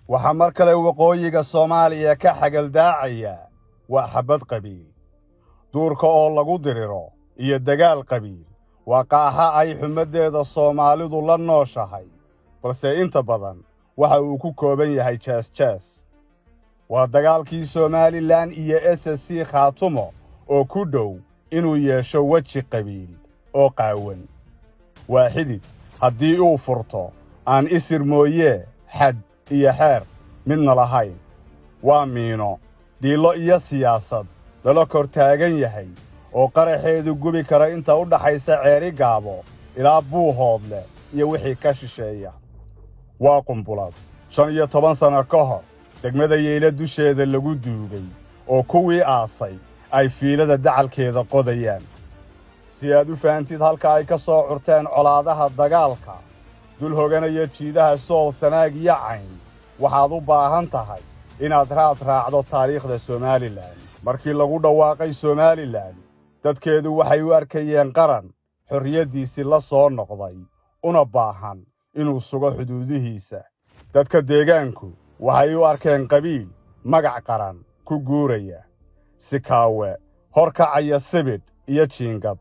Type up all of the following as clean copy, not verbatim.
waxaa mar kale waqooyiga Soomaaliya ka xagaldaacaya waa xabad qabiil duurka oo lagu diriro iyo dagaal qabiil waa qaaxa ay xumadeeda Soomaalidu la nooshahay balse inta badan waxa uu ku kooban yahay jees waa dagaalkii Somaliland iyo SSC Khaatumo oo ku dhow inuu yeesho waji qabiil oo qaawan waa xidid haddii uu furto aan isir mooyee xad iyo xeer midna lahayn waa miino diilo iyo siyaasad lala kor taagan yahay oo qaraxeedu gubi kara inta u dhaxaysa ceeri gaabo ilaa Buuhoodle iyo wixii ka shisheeya waa qumbulad 15 sano ka hor degmada Yeyle dusheeda lagu duugay oo kuwii aasay ay fiilada dacalkeeda qodayaan si aad u fahamtid halka ay ka soo curteen colaadaha dagaalka dul hoganaya jiidaha Sool Sanaag iyo Cayn waxaad u baahan tahay inaad raacdo taariikhda Somaliland markii lagu dhawaaqay Somaliland dadkeedu waxay u arkayeen qaran xorriyadiisii la soo noqday una baahan inuu sugo xuduudihiisa dadka deegaanku waxay u arkeen qabiil magac qaran ku guuraya sikaawe horkacaya sibid iyo jiingad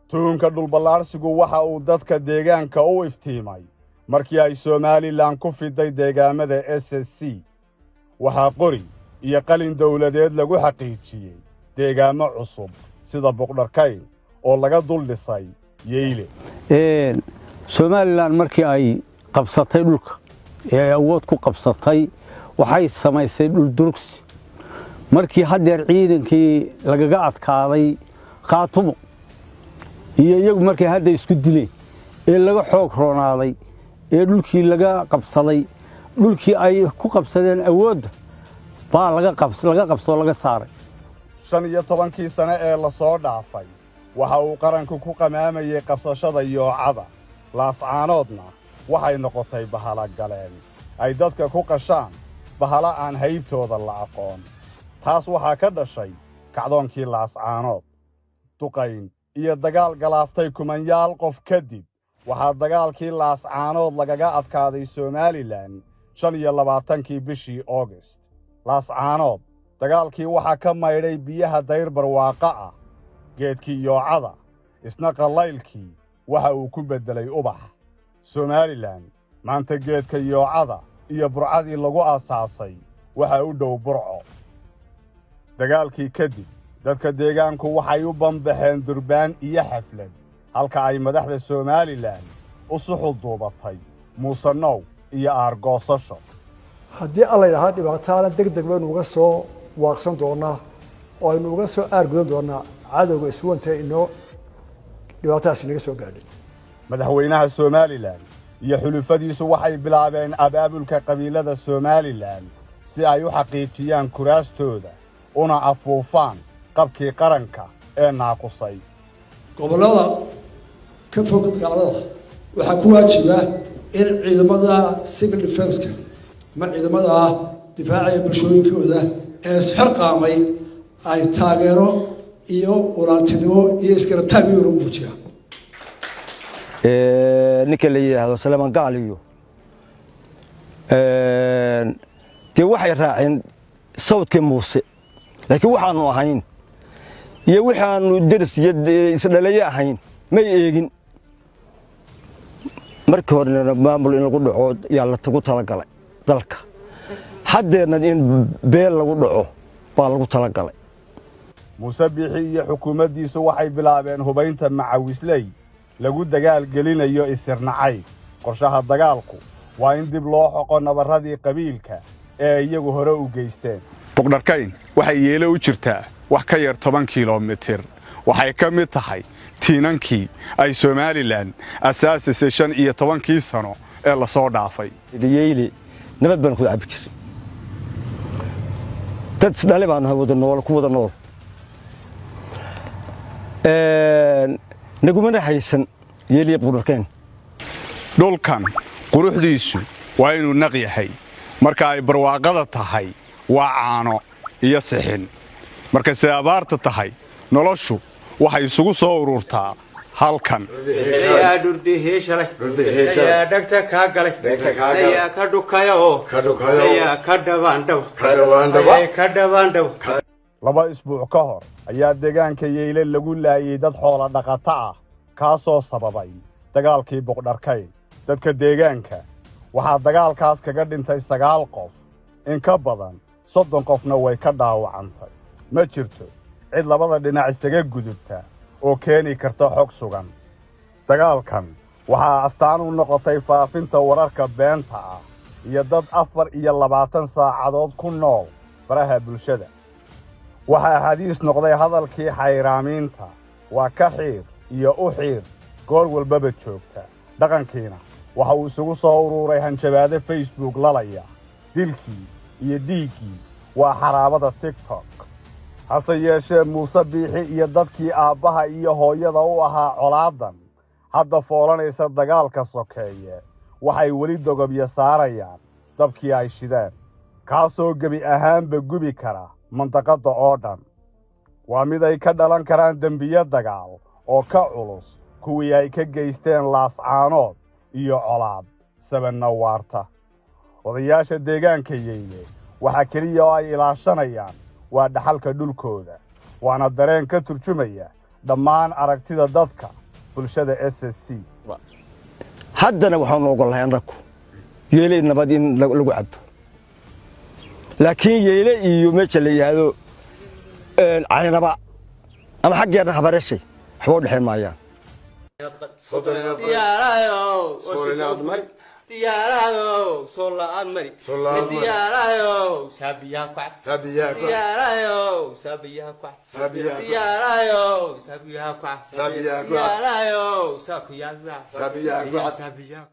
tuunka dhulballaarsigu waxa uu dadka deegaanka u iftiimay markii ay Somaliland ku fiday deegaamada SSC waxaa qori iyo qalin dawladeed lagu xaqiijiyay deegaamo cusub sida Boqorkayn oo laga dul dhisay Yeyle Somaliland markii ay qabsatay dhulka ee awood ku qabsatay waxay samaysay dhul durugsi markii hadeer ciidankii lagaga adkaaday Khaatumo iyo iyagu markii hadda isku dileen ee laga xoog roonaaday ee dhulkii laga qabsaday dhulkii ay ku qabsadeen awood baa laga qabsado laga saaray 15 sano ee la soo dhaafay waxa uu qaranku ku qamaamayay qabsashada yoocada laascaanoodna waxay noqotay bahala galeen ay dadka ku qashaan bahala aan haybtooda la aqoon taas waxaa ka dhashay kacdoonkii laascaanood duqayn iyo dagaal galaaftay kumanyaal qof kadib waxaa dagaalkii laascaanood lagaga adkaaday Somaliland 25 bishii August laascaanood dagaalkii waxaa ka maydhay biyaha dayr barwaaqa ah geedkii yoocada isna qalaylkii waxa uu ku bedelay ubax Somaliland maanta geedka yoocada iyo burcadii lagu aasaasay waxa u dhow burco dagaalkii kadib dadka deegaanku waxay u bambaxeen durbaan iyo xaflad halka ay madaxda Somaliland u suxul duubatay muusanow iyo aargoosasho haddii alla yidhaahdo dhibaatada degdeg baynu uga soo waaqsan doonaa oo aynu uga soo aargudan doonaa cadowga iswanta inoo dhibaatadaas inaga soo gaadhay madaxweynaha Somaliland iyo xulufadiisu waxay bilaabeen abaabulka qabiilada Somaliland si ay u xaqiijiyaan kuraastooda una afuufaan qabkii qaranka ee naaqusay gobolada ka fog dagaalada waxaa ku waajiba in ciidamada civil defense ma ciidamada difaaca bulshooyinkooda ee xirqaamay ay taageero iyo walaaltinimo iyo iskarabtaag u muujiyaan ninka la yiraahdo Salman Gaaliyo tii waxay raaceen sawdka Muuse laakiin waxaanu ahayn iyo waxaanu darsiyad isdhalaya ahayn may eegin markii hore maamul in lagu dhaco yaa la tagu talagalay dalka hadeerna in beel lagu dhaco baa lagu talagalay Muuse Biixi iyo xukuumaddiisu waxay bilaabeen hubaynta macawisley lagu dagaal gelinayo isirnacay qorshaha dagaalku waa in dib loo xoqo nabaradii qabiilka ee iyagu hore u geysteen Boqorkayn waxay Yeyle u jirtaa wax ka yar 10 kiiloomitir waxay ka mid tahay tiinankii ay Somaliland asaasisay 15 sano ee la soo dhaafay Yeyle nabad baan ku cabi jiray dad Soomaaliland wada nool ku wada nool nagumana haysan Yeyle Boqorkayn dhulkan quruxdiisu waa inuu naq yahay marka ay barwaaqada tahay waa caano iyo sixin marka si abaarta tahay noloshu waxay isugu soo ururtaa halkan يا دردي هيشلك يا دكتور كاغلك يا كدوكايو يا كدواندو laba isbuuc ka hor ayaa deegaanka yeyle lagu laayay dad xoolo dhaqato ah kaasoo sababay dagaalkii boqdharkay dadka deegaanka waxaa dagaalkaas kaga dhintay 9 qof in ka badan 30 qofna way ka dhaawacantay ma jirto cid labada dhinac isaga gudubta oo keeni karta xog sugan dagaalkan waxaa astaan u noqotay faafinta wararka beenta ah iyo dad 24 saacadood ku nool baraha bulshada waxaa hadiis noqday hadalkii xayraamiinta waa ka xiir iyo u xiir goor walbaba joogta dhaqankiina waxa uu isugu soo ururay hanjabaade Facebook lalaya dilkii iyo dhiigii waa xaraabada TikTok hase yeeshee Muuse Biixi iyo dadkii aabbaha iyo hooyada u ahaa colaadan hadda foolanaysa dagaalka sokeeye waxay weli dogobyo saarayaan dabkii ay shideen kaasoo gebi ahaanba gubi kara منطقة أوردن ومذا كدلان كران دنبية دقال أو كعلوس كوي كجيستين لاس عانود إيو علاب سبن نوارتا وضياش الديغان كييلي وحكرية أي إلى شنيان ودحالك دول كودا وانا الدرين كترجمية دمان أركتيدا دادكا بلشادة SSC haddana waxaan ugu lahayn dadku yeelay nabad in lagu cabo laakiin yeelay iyo meesha la yiraahdo caynaba ama xaggeeda habareeshay waxba u dhaxay maayaan diyaarayo soolaad mari diyaarayo sabiya qac diyaarayo sabiya qac diyaarayo sabiya qac diyaarayo sabiya qac